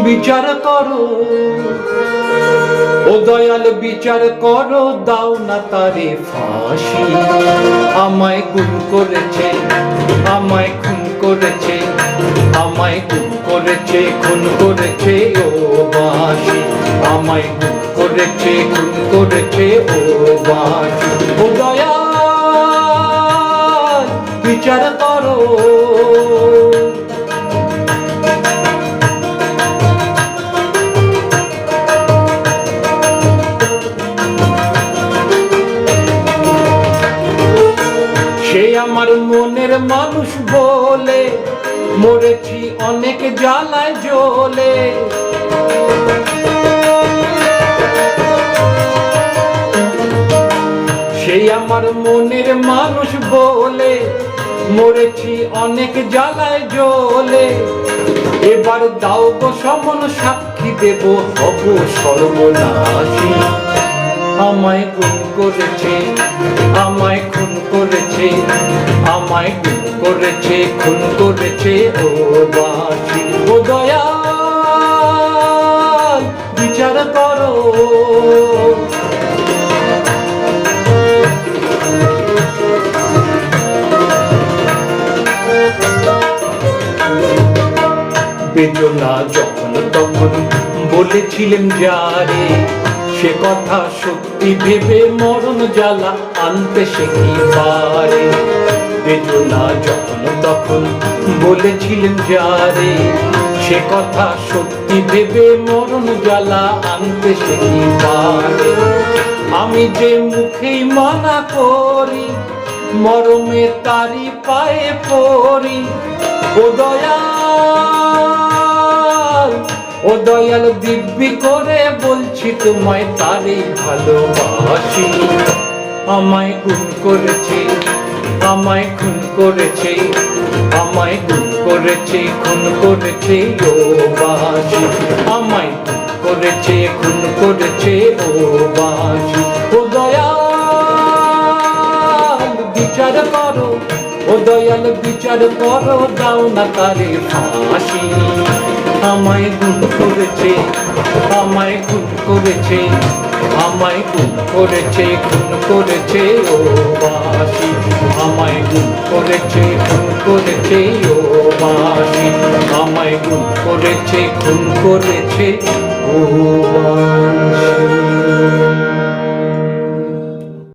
বিচার করো ও দয়াল, বিচার করো, দাও না তারে ফাঁসি। আমায় গুম করেছে, আমায় খুন করেছে, আমায় গুম করেছে, খুন করেছে ও বাঁশি। আমায় গুম করেছে, খুন করেছে ও বাঁশি। ও দয়াল, বিচার করো। সে আমার মনের মানুষ বলে মরেছি অনেক জ্বালায় জ্বলে। সে আমার মনের মানুষ বলে মরেছি অনেক জ্বালায় জ্বলে। এবার দাও গো সমন, সাক্ষী দেব হব সর্বনাশী। আমায় গুম করেছে, আমায় খুন করেছে, আমায় গুম করেছে, খুন করেছে ও বাঁশি। ও দয়াল, বিচার করো। বেদনা যখন তখন বলেছিলেন যারে, সে কথা সত্যি ভেবে মরণ জ্বালা আনতে সে কি পারে। বেদনা যখন তখন বলেছিলেন যারে, সে কথা সত্যি ভেবে মরণ জ্বালা আনতে সে কি পারে। আমি যে মুখেই মানা করি, মরমে তারি পায়ে পড়ি। ও দয়াল, ও দয়াল, দিব্যি করে বলছি তোমায় তারে ভালোবাসি। আমায় গুম করেছে, আমায় খুন করেছে, আমায় গুম করেছে, খুন করেছে ও বাঁশি। আমায় গুম করেছে, খুন করেছে ও বাঁশি। ও দয়াল, বিচার করো। ও দয়াল, বিচার করো, দাও না তারে ফাঁসি। আমায় গুম করেছে, আমায় খুন করেছে, আমায় গুম করেছে, খুন করেছে ও বাঁশি। আমায় গুম করেছে, খুন করেছে ও বাঁশি। আমায় গুম করেছে, খুন করেছে ও বাঁশি।